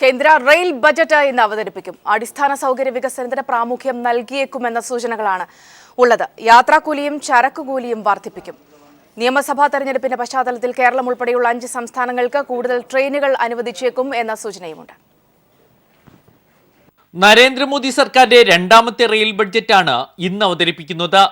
കേന്ദ്ര rail budget ഇന്ന് അവതരിപ്പിക്കും. അടിസ്ഥാന സൗകര്യ വികസനത്തിന് പ്രാമുഖ്യം നൽകിയേക്കുമെന്ന സൂചനകളാണ് ഉള്ളത്. യാത്രാക്കൂലിയും ചരക്കുകൂലിയും വർദ്ധിപ്പിക്കും. നിയമസഭാ തെരഞ്ഞെടുപ്പിന്റെ പശ്ചാത്തലത്തിൽ കേരളം ഉൾപ്പെടെയുള്ള 5 സംസ്ഥാനങ്ങൾക്ക് കൂടുതൽ ട്രെയിനുകൾ അനുവദിച്ചേക്കും എന്ന സൂചനയുമുണ്ട്. നരേന്ദ്രമോദി സർക്കാരിന്റെ രണ്ടാമത്തെ റെയിൽ ബഡ്ജറ്റാണ് ഇന്ന് അവതരിപ്പിക്കുന്നത്.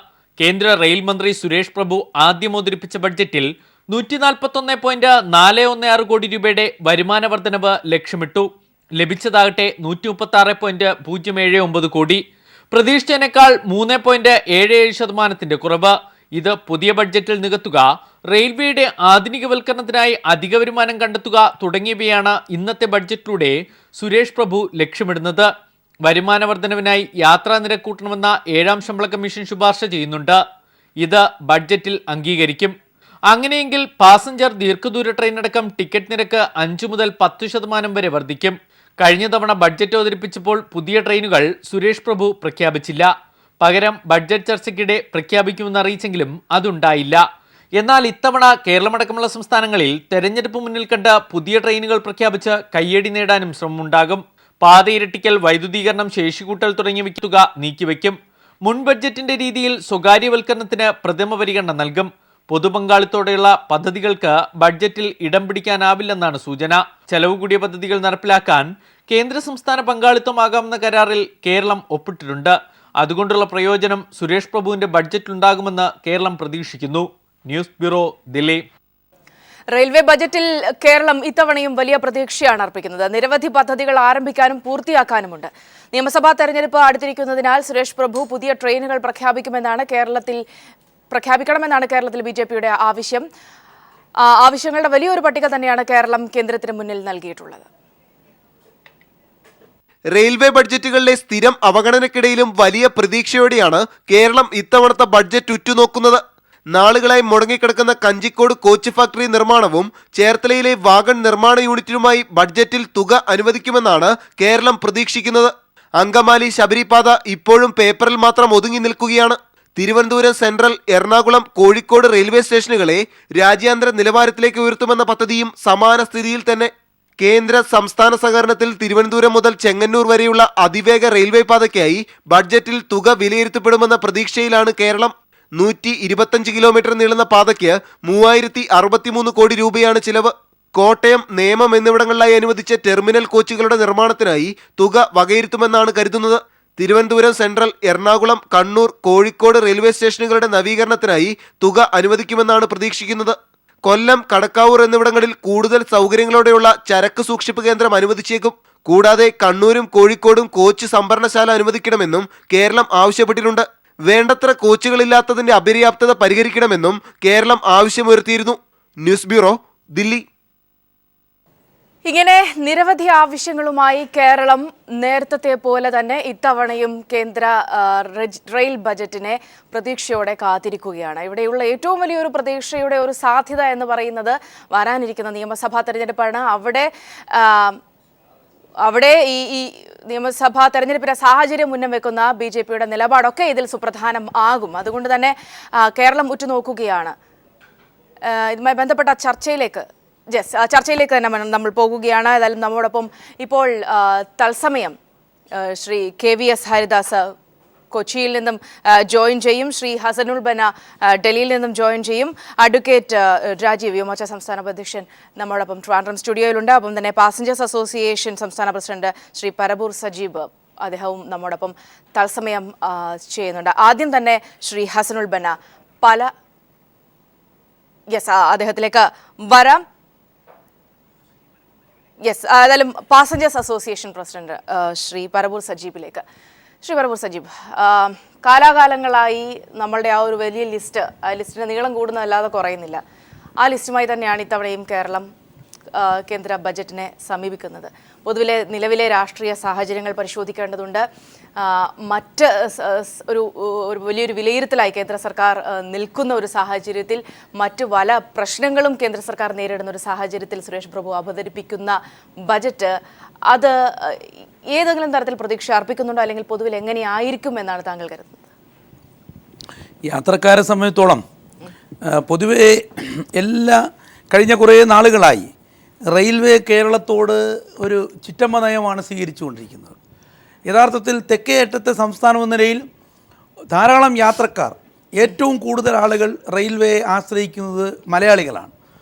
കേന്ദ്ര റെയിൽ മന്ത്രി സുരേഷ് പ്രഭു ആദ്യം അവതരിപ്പിച്ച ബഡ്ജറ്റിൽ 141.416 കോടി രൂപയുടെ വരുമാന വർധനവ് ലക്ഷ്യമിട്ടു. ലഭിച്ചതാകട്ടെ 136.079 കോടി. പ്രതീക്ഷിച്ചതിനേക്കാൾ 3.77% കുറവ്. ഇത് പുതിയ ബഡ്ജറ്റിൽ നികത്തുക, റെയിൽവേയുടെ ആധുനികവൽക്കരണത്തിനായി അധിക വരുമാനം കണ്ടെത്തുക തുടങ്ങിയവയാണ് ഇന്നത്തെ ബഡ്ജറ്റിലൂടെ സുരേഷ് പ്രഭു ലക്ഷ്യമിടുന്നത്. വരുമാന വർധനവിനായി യാത്രാ നിരക്ക് കൂട്ടണമെന്ന 7ാം ശമ്പള കമ്മീഷൻ ശുപാർശ ചെയ്യുന്നുണ്ട്. ഇത് ബഡ്ജറ്റിൽ അംഗീകരിക്കും. അങ്ങനെയെങ്കിൽ പാസഞ്ചർ ദീർഘദൂര ട്രെയിൻ അടക്കം ടിക്കറ്റ് നിരക്ക് 5 മുതൽ 10% വരെ വർദ്ധിക്കും. കഴിഞ്ഞ തവണ ബഡ്ജറ്റ് അവതരിപ്പിച്ചപ്പോൾ പുതിയ ട്രെയിനുകൾ സുരേഷ് പ്രഭു പ്രഖ്യാപിച്ചില്ല. പകരം ബഡ്ജറ്റ് ചർച്ചയ്ക്കിടെ പ്രഖ്യാപിക്കുമെന്ന് അറിയിച്ചെങ്കിലും അതുണ്ടായില്ല. എന്നാൽ ഇത്തവണ കേരളമടക്കമുള്ള സംസ്ഥാനങ്ങളിൽ തെരഞ്ഞെടുപ്പ് മുന്നിൽ കണ്ട് പുതിയ ട്രെയിനുകൾ പ്രഖ്യാപിച്ച് കയ്യടി നേടാനും ശ്രമമുണ്ടാകും. പാത ഇരട്ടിക്കൽ, വൈദ്യുതീകരണം, ശേഷികൂട്ടൽ തുടങ്ങിയവയ്ക്ക് തുക നീക്കിവെക്കും. മുൻ ബഡ്ജറ്റിന്റെ രീതിയിൽ സ്വകാര്യവൽക്കരണത്തിന് പ്രഥമ പരിഗണന നൽകും. പൊതുപങ്കാളിത്തോടെയുള്ള പദ്ധതികൾക്ക് ബഡ്ജറ്റിൽ ഇടം പിടിക്കാനാവില്ലെന്നാണ് സൂചന. ചെലവ് കൂടിയ പദ്ധതികൾ നടപ്പിലാക്കാൻ കേന്ദ്ര സംസ്ഥാന പങ്കാളിത്തമാകാമെന്ന കരാറിൽ കേരളം ഒപ്പിട്ടിട്ടുണ്ട്. അതുകൊണ്ടുള്ള പ്രയോജനം സുരേഷ് പ്രഭുവിന്റെ ബഡ്ജറ്റിലുണ്ടാകുമെന്ന് കേരളം പ്രതീക്ഷിക്കുന്നു. News bureau, Delhi. റെയിൽവേ ബജറ്റിൽ കേരളം ഇത്തവണയും വലിയ പ്രതീക്ഷയാണ് അർപ്പിക്കുന്നത്. നിരവധി പദ്ധതികൾ ആരംഭിക്കാനും പൂർത്തിയാക്കാനുമുണ്ട്. നിയമസഭാ തെരഞ്ഞെടുപ്പ് അടുത്തിരിക്കുന്നതിനാൽ സുരേഷ് പ്രഭു പുതിയ ട്രെയിനുകൾ പ്രഖ്യാപിക്കണമെന്നാണ് കേരളത്തിൽ BJPയുടെ ആവശ്യം. ആവശ്യങ്ങളുടെ വലിയൊരു പട്ടിക തന്നെയാണ് കേരളം കേന്ദ്രത്തിന് മുന്നിൽ നൽകിയിട്ടുള്ളത്. റെയിൽവേ ബഡ്ജറ്റുകളിലെ സ്ഥിരം അവഗണനയ്ക്കിടയിലും വലിയ പ്രതീക്ഷയോടെയാണ് കേരളം ഇത്തവണത്തെ ബഡ്ജറ്റ് ഉറ്റുനോക്കുന്നത്. നാളുകളായി മുടങ്ങിക്കിടക്കുന്ന കഞ്ചിക്കോട് കോച്ച് ഫാക്ടറി നിർമ്മാണവും ചേർത്തലയിലെ വാഗൺ നിർമ്മാണ യൂണിറ്റിനുമായി ബഡ്ജറ്റിൽ തുക അനുവദിക്കുമെന്നാണ് കേരളം പ്രതീക്ഷിക്കുന്നത്. അങ്കമാലി ശബരിപാത ഇപ്പോഴും പേപ്പറിൽ മാത്രം ഒതുങ്ങി നിൽക്കുകയാണ്. തിരുവനന്തപുരം സെൻട്രൽ, എറണാകുളം, കോഴിക്കോട് റെയിൽവേ സ്റ്റേഷനുകളെ രാജ്യാന്തര നിലവാരത്തിലേക്ക് ഉയർത്തുമെന്ന പദ്ധതിയും സമാന സ്ഥിതിയിൽ തന്നെ. കേന്ദ്ര സംസ്ഥാന സഹകരണത്തിൽ തിരുവനന്തപുരം മുതൽ ചെങ്ങന്നൂർ വരെയുള്ള അതിവേഗ റെയിൽവേ പാതയ്ക്കായി ബഡ്ജറ്റിൽ തുക വിലയിരുത്തപ്പെടുമെന്ന പ്രതീക്ഷയിലാണ് കേരളം. 125 കിലോമീറ്റർ നീളുന്ന പാതയ്ക്ക് 3063 കോടി രൂപയാണ് ചിലവ്. കോട്ടയം, നേമം എന്നിവിടങ്ങളിലായി അനുവദിച്ച ടെർമിനൽ കോച്ചുകളുടെ നിർമ്മാണത്തിനായി തുക വകയിരുത്തുമെന്നാണ് കരുതുന്നത്. തിരുവനന്തപുരം സെൻട്രൽ, എറണാകുളം, കണ്ണൂർ, കോഴിക്കോട് റെയിൽവേ സ്റ്റേഷനുകളുടെ നവീകരണത്തിനായി തുക അനുവദിക്കുമെന്നാണ് പ്രതീക്ഷിക്കുന്നത്. കൊല്ലം, കടക്കാവൂർ എന്നിവിടങ്ങളിൽ കൂടുതൽ സൗകര്യങ്ങളോടെയുള്ള ചരക്ക് സൂക്ഷിപ്പ് കേന്ദ്രം അനുവദിച്ചേക്കും. കൂടാതെ കണ്ണൂരും കോഴിക്കോടും കോച്ച് സംഭരണശാല അനുവദിക്കണമെന്നും കേരളം ആവശ്യപ്പെട്ടിട്ടുണ്ട്. വേണ്ടത്ര കോച്ചുകളില്ലാത്തതിന്റെ അപര്യാപ്തത പരിഹരിക്കണമെന്നും കേരളം ആവശ്യമുയർത്തിയിരുന്നു. News bureau, Delhi. ഇങ്ങനെ നിരവധി ആവശ്യങ്ങളുമായി കേരളം നേരത്തെ പോലെ തന്നെ ഇത്തവണയും കേന്ദ്ര റെയിൽ ബജറ്റിനെ പ്രതീക്ഷയോടെ കാത്തിരിക്കുകയാണ്. ഇവിടെയുള്ള ഏറ്റവും വലിയൊരു പ്രതീക്ഷയുടെ ഒരു സാധ്യത എന്ന് പറയുന്നത് വരാനിരിക്കുന്ന നിയമസഭാ തെരഞ്ഞെടുപ്പാണ്. അവിടെ ഈ നിയമസഭാ തെരഞ്ഞെടുപ്പിന്റെ സാഹചര്യം മുന്നിൽ വെക്കുന്ന BJPയുടെ നിലപാടൊക്കെ ഇതിൽ സുപ്രധാനം ആകും. അതുകൊണ്ട് തന്നെ കേരളം ഉറ്റുനോക്കുകയാണ്. ഇതുമായി ബന്ധപ്പെട്ട ചർച്ചയിലേക്ക് തന്നെ നമ്മൾ പോകുകയാണ്. ഏതായാലും നമ്മോടൊപ്പം ഇപ്പോൾ തത്സമയം ശ്രീ KVS ഹരിദാസ് കൊച്ചിയിൽ നിന്നും ജോയിൻ ചെയ്യും. ശ്രീ ഹസനുൽ ബന ഡൽഹിയിൽ നിന്നും ജോയിൻ ചെയ്യും. അഡ്വക്കേറ്റ് രാജീവ്, യുവമോർച്ച സംസ്ഥാന അധ്യക്ഷൻ, നമ്മോടൊപ്പം ട്രിവാൻഡ്രം സ്റ്റുഡിയോയിലുണ്ട്. അപ്പം തന്നെ പാസഞ്ചേഴ്സ് അസോസിയേഷൻ സംസ്ഥാന പ്രസിഡന്റ് ശ്രീ പരബൂർ സജീബ്, അദ്ദേഹവും നമ്മോടൊപ്പം തത്സമയം ചെയ്യുന്നുണ്ട്. ആദ്യം തന്നെ ശ്രീ ഹസനുൽ ബന, അദ്ദേഹത്തിലേക്ക് വരാം. ഏതായാലും passengers association president Shri Parabur സജീബിലേക്ക്. ശ്രീ പരബൂർ സജീബ്, കാലാകാലങ്ങളായി നമ്മളുടെ ആ ഒരു വലിയ ലിസ്റ്റിന്റെ നീളം കൂടുന്നതല്ലാതെ കുറയുന്നില്ല. ആ ലിസ്റ്റുമായി തന്നെയാണ് ഇത്തവണയും കേരളം കേന്ദ്ര ബജറ്റിനെ സമീപിക്കുന്നത്. നിലവിലെ രാഷ്ട്രീയ സാഹചര്യങ്ങൾ പരിശോധിക്കേണ്ടതുണ്ട്. മറ്റ് ഒരു വലിയൊരു വിലയിരുത്തലായി കേന്ദ്ര സർക്കാർ നിൽക്കുന്ന ഒരു സാഹചര്യത്തിൽ, മറ്റു പല പ്രശ്നങ്ങളും കേന്ദ്ര സർക്കാർ നേരിടുന്ന ഒരു സാഹചര്യത്തിൽ സുരേഷ് പ്രഭു അവതരിപ്പിക്കുന്ന ബജറ്റ് അത് ഏതെങ്കിലും തരത്തിൽ പ്രതീക്ഷ അർപ്പിക്കുന്നുണ്ടോ, അല്ലെങ്കിൽ പൊതുവിൽ എങ്ങനെയായിരിക്കും എന്നാണ് താങ്കൾ കരുതുന്നത്? യാത്രക്കാരെ സംബന്ധിച്ചോളം പൊതുവെ കഴിഞ്ഞ കുറേ നാളുകളായി റെയിൽവേ കേരളത്തോട് ഒരു ചിറ്റമ്മ നയമാണ് സ്വീകരിച്ചുകൊണ്ടിരിക്കുന്നത്. യഥാർത്ഥത്തിൽ തെക്കേ അറ്റത്തെ സംസ്ഥാനം എന്ന നിലയിൽ ധാരാളം യാത്രക്കാർ, ഏറ്റവും കൂടുതൽ ആളുകൾ റെയിൽവേയെ ആശ്രയിക്കുന്നത് മലയാളികളാണ്.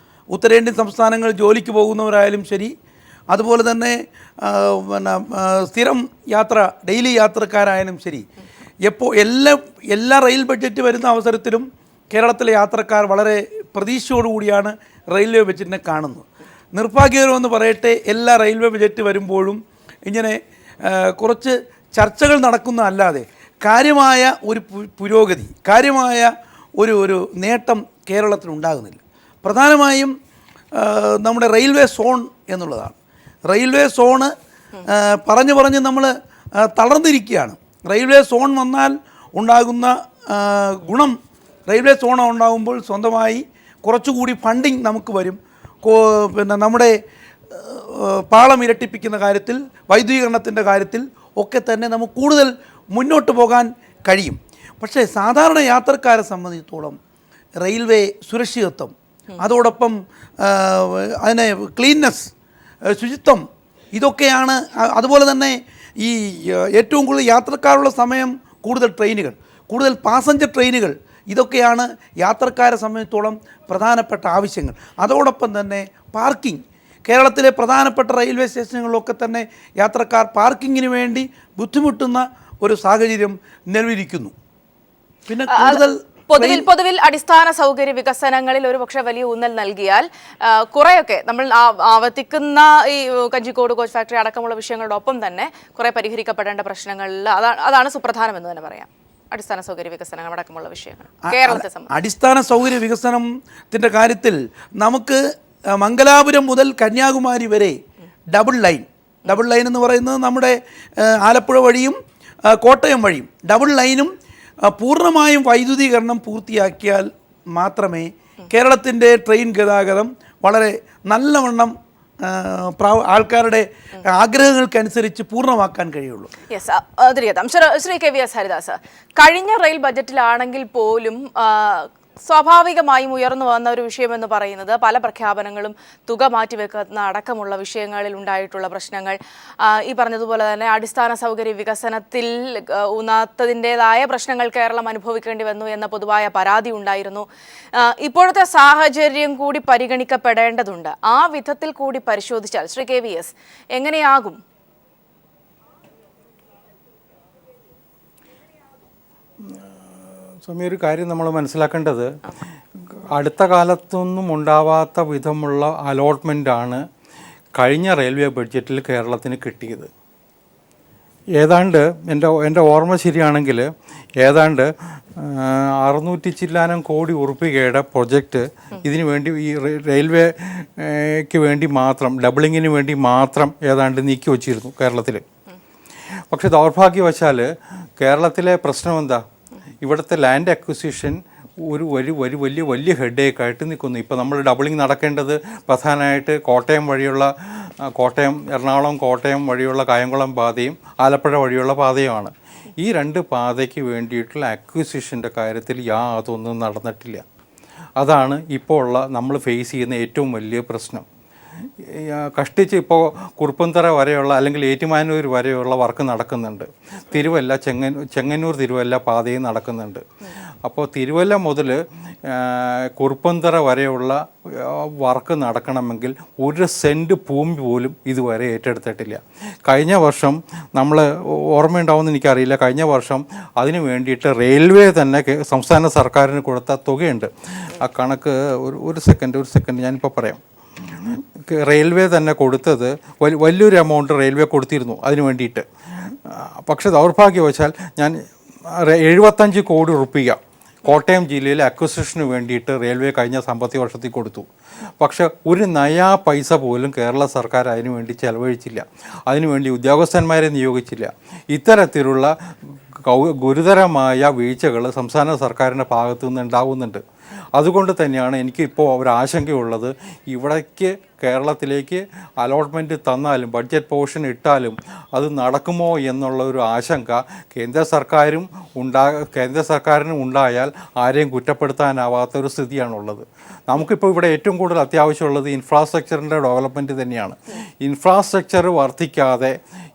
ഉത്തരേന്ത്യൻ സംസ്ഥാനങ്ങൾ ജോലിക്ക് പോകുന്നവരായാലും ശരി, അതുപോലെ തന്നെ സ്ഥിരം യാത്ര ഡെയിലി യാത്രക്കാരായാലും ശരി, എല്ലാ റെയിൽ ബഡ്ജറ്റ് വരുന്ന അവസരത്തിലും കേരളത്തിലെ യാത്രക്കാർ വളരെ പ്രതീക്ഷയോടുകൂടിയാണ് റെയിൽവേ ബഡ്ജറ്റിനെ കാണുന്നത്. നിർഭാഗ്യകരമെന്ന് പറയട്ടെ, എല്ലാ റെയിൽവേ ബഡ്ജറ്റ് വരുമ്പോഴും ഇങ്ങനെ കുറച്ച് ചർച്ചകൾ നടക്കുന്നതല്ലാതെ കാര്യമായ ഒരു പുരോഗതി, കാര്യമായ ഒരു നേട്ടം കേരളത്തിനുണ്ടാകുന്നില്ല. പ്രധാനമായും നമ്മുടെ റെയിൽവേ സോൺ എന്നുള്ളതാണ്. റെയിൽവേ സോണ് പറഞ്ഞ് നമ്മൾ തളർന്നിരിക്കുകയാണ്. റെയിൽവേ സോൺ വന്നാൽ ഉണ്ടാകുന്ന ഗുണം, റെയിൽവേ സോൺ ഉണ്ടാകുമ്പോൾ സ്വന്തമായി കുറച്ചുകൂടി ഫണ്ടിങ് നമുക്ക് വരും. പിന്നെ നമ്മുടെ പാളം ഇരട്ടിപ്പിക്കുന്ന കാര്യത്തിൽ, വൈദ്യുതീകരണത്തിൻ്റെ കാര്യത്തിൽ ഒക്കെ തന്നെ നമുക്ക് കൂടുതൽ മുന്നോട്ട് പോകാൻ കഴിയും. പക്ഷേ സാധാരണ യാത്രക്കാരെ സംബന്ധിച്ചിടത്തോളം റെയിൽവേ സുരക്ഷിതത്വം, അതോടൊപ്പം അതിനെ ക്ലീൻനെസ്, ശുചിത്വം, ഇതൊക്കെയാണ്. അതുപോലെ തന്നെ ഈ ഏറ്റവും കൂടുതൽ യാത്രക്കാരുള്ള സമയം കൂടുതൽ ട്രെയിനുകൾ, കൂടുതൽ പാസഞ്ചർ ട്രെയിനുകൾ, ഇതൊക്കെയാണ് യാത്രക്കാരെ സംബന്ധിച്ചിടത്തോളം പ്രധാനപ്പെട്ട ആവശ്യങ്ങൾ. അതോടൊപ്പം തന്നെ പാർക്കിംഗ്, കേരളത്തിലെ പ്രധാനപ്പെട്ട റെയിൽവേ സ്റ്റേഷനുകളിലൊക്കെ തന്നെ യാത്രക്കാർ പാർക്കിങ്ങിന് വേണ്ടി ബുദ്ധിമുട്ടുന്ന ഒരു സാഹചര്യം നിലവിലിരിക്കുന്നു. പിന്നെ പൊതുവിൽ അടിസ്ഥാന സൗകര്യ വികസനങ്ങളിൽ ഒരുപക്ഷെ വലിയ ഊന്നൽ നൽകിയാൽ കുറേയൊക്കെ നമ്മൾ ആവർത്തിക്കുന്ന ഈ കഞ്ചിക്കോട് കോച്ച് ഫാക്ടറി അടക്കമുള്ള വിഷയങ്ങളുടെ ഒപ്പം തന്നെ കുറെ പരിഹരിക്കപ്പെടേണ്ട പ്രശ്നങ്ങളിൽ അതാണ് സുപ്രധാനമെന്ന് തന്നെ പറയാം. അടിസ്ഥാന സൗകര്യ വികസനങ്ങൾ അടക്കമുള്ള വിഷയങ്ങൾ കേരളത്തെ സംബന്ധിച്ച് അടിസ്ഥാന സൗകര്യ വികസനത്തിൻ്റെ കാര്യത്തിൽ നമുക്ക് മംഗലാപുരം മുതൽ കന്യാകുമാരി വരെ ഡബിൾ ലൈൻ എന്ന് പറയുന്നത് നമ്മുടെ ആലപ്പുഴ വഴിയും കോട്ടയം വഴിയും ഡബിൾ ലൈനും പൂർണ്ണമായും വൈദ്യുതീകരണം പൂർത്തിയാക്കിയാൽ മാത്രമേ കേരളത്തിൻ്റെ ട്രെയിൻ ഗതാഗതം വളരെ നല്ലവണ്ണം ആൾക്കാരുടെ ആഗ്രഹങ്ങൾക്കനുസരിച്ച് പൂർണ്ണമാക്കാൻ കഴിയുള്ളൂ. ശ്രീ KVS ഹരിദാസ്, കഴിഞ്ഞ റെയിൽ ബജറ്റിലാണെങ്കിൽ പോലും സ്വാഭാവികമായും ഉയർന്നു വന്ന ഒരു വിഷയമെന്ന് പറയുന്നത് പല പ്രഖ്യാപനങ്ങളും തുക മാറ്റിവെക്കുന്ന അടക്കമുള്ള വിഷയങ്ങളിൽ ഉണ്ടായിട്ടുള്ള പ്രശ്നങ്ങൾ, ഈ പറഞ്ഞതുപോലെ തന്നെ അടിസ്ഥാന സൗകര്യ വികസനത്തിൽ ഊന്നാത്തതിൻ്റെതായ പ്രശ്നങ്ങൾ കേരളം അനുഭവിക്കേണ്ടി വന്നു എന്ന പൊതുവായ പരാതി ഉണ്ടായിരുന്നു. ഇപ്പോഴത്തെ സാഹചര്യം കൂടി പരിഗണിക്കപ്പെടേണ്ടതുണ്ട്. ആ വിധത്തിൽ കൂടി പരിശോധിച്ചാൽ ശ്രീ KVS എങ്ങനെയാകും? സമയം ഒരു കാര്യം നമ്മൾ മനസ്സിലാക്കേണ്ടത്, അടുത്ത കാലത്തൊന്നും ഉണ്ടാവാത്ത വിധമുള്ള അലോട്ട്മെൻറ്റാണ് കഴിഞ്ഞ റെയിൽവേ ബഡ്ജറ്റിൽ കേരളത്തിന് കിട്ടിയത്. ഏതാണ്ട് എൻ്റെ ഓർമ്മ ശരിയാണെങ്കിൽ ഏതാണ്ട് 600 ചില്ലാനം കോടി ഉറുപ്പികയുടെ പ്രൊജക്റ്റ് ഇതിനു വേണ്ടി, ഈ റെയിൽവേക്ക് വേണ്ടി മാത്രം, ഡബിളിങ്ങിന് വേണ്ടി മാത്രം ഏതാണ്ട് നീക്കി വച്ചിരുന്നു കേരളത്തിൽ. പക്ഷെ ദൗർഭാഗ്യവശാൽ കേരളത്തിലെ പ്രശ്നം എന്താ, ഇവിടുത്തെ ലാൻഡ് അക്വിസിഷൻ ഒരു വലിയ ഹെഡേക്കായിട്ട് നിൽക്കുന്നു. ഇപ്പോൾ നമ്മൾ ഡബിളിങ് നടക്കേണ്ടത് പ്രധാനമായിട്ട് എറണാകുളം കോട്ടയം വഴിയുള്ള കായംകുളം പാതയും ആലപ്പുഴ വഴിയുള്ള പാതയുമാണ്. ഈ രണ്ട് പാതയ്ക്ക് വേണ്ടിയിട്ടുള്ള അക്വിസിഷൻ്റെ കാര്യത്തിൽ യാതൊന്നും നടന്നിട്ടില്ല. അതാണ് ഇപ്പോൾ ഉള്ള നമ്മൾ ഫേസ് ചെയ്യുന്ന ഏറ്റവും വലിയ പ്രശ്നം. കഷ്ടിച്ച് ഇപ്പോൾ കുറുപ്പന്തറ വരെയുള്ള അല്ലെങ്കിൽ ഏറ്റുമാനൂർ വരെയുള്ള വർക്ക് നടക്കുന്നുണ്ട്. ചെങ്ങന്നൂർ തിരുവല്ല പാതയും നടക്കുന്നുണ്ട്. അപ്പോൾ തിരുവല്ല മുതൽ കുറുപ്പന്തറ വരെയുള്ള വർക്ക് നടക്കണമെങ്കിൽ 1 സെൻറ്റ് ഭൂമി പോലും ഇതുവരെ ഏറ്റെടുത്തിട്ടില്ല. കഴിഞ്ഞ വർഷം നമ്മൾ ഓർമ്മയുണ്ടാവുമെന്ന് എനിക്കറിയില്ല, കഴിഞ്ഞ വർഷം അതിന് വേണ്ടിയിട്ട് റെയിൽവേ തന്നെ സംസ്ഥാന സർക്കാരിന് കൊടുത്ത തുകയുണ്ട്. ആ കണക്ക് ഒരു സെക്കൻഡ് ഞാനിപ്പോൾ പറയാം. റെയിൽവേ തന്നെ കൊടുത്തത് വലിയൊരു എമൗണ്ട് റെയിൽവേ കൊടുത്തിരുന്നു അതിന് വേണ്ടിയിട്ട്. പക്ഷേ ദൗർഭാഗ്യവശാൽ ഞാൻ 75 കോടി റുപ്യ കോട്ടയം ജില്ലയിലെ അക്വിസിഷന് വേണ്ടിയിട്ട് റെയിൽവേ കഴിഞ്ഞ സാമ്പത്തിക വർഷത്തിൽ കൊടുത്തു. പക്ഷെ ഒരു നയാ പൈസ പോലും കേരള സർക്കാർ അതിനു വേണ്ടി ചെലവഴിച്ചില്ല, അതിനുവേണ്ടി ഉദ്യോഗസ്ഥന്മാരെ നിയോഗിച്ചില്ല. ഇത്തരത്തിലുള്ള ഗുരുതരമായ വീഴ്ചകൾ സംസ്ഥാന സർക്കാരിൻ്റെ ഭാഗത്തു നിന്ന് ഉണ്ടാകുന്നുണ്ട്. അതുകൊണ്ട് തന്നെയാണ് എനിക്കിപ്പോൾ ഒരു ആശങ്കയുള്ളത്, ഇവിടേക്ക് കേരളത്തിലേക്ക് അലോട്ട്മെൻറ്റ് തന്നാലും ബഡ്ജറ്റ് പോർഷൻ ഇട്ടാലും അത് നടക്കുമോ എന്നുള്ള ഒരു ആശങ്ക കേന്ദ്ര സർക്കാരിനും ഉണ്ടായാൽ ആരെയും കുറ്റപ്പെടുത്താനാവാത്ത ഒരു സ്ഥിതിയാണുള്ളത്. നമുക്കിപ്പോൾ ഇവിടെ ഏറ്റവും കൂടുതൽ അത്യാവശ്യമുള്ളത് ഇൻഫ്രാസ്ട്രക്ചറിൻ്റെ ഡെവലപ്മെൻറ്റ് തന്നെയാണ്. ഇൻഫ്രാസ്ട്രക്ചർ വർദ്ധിക്കാതെ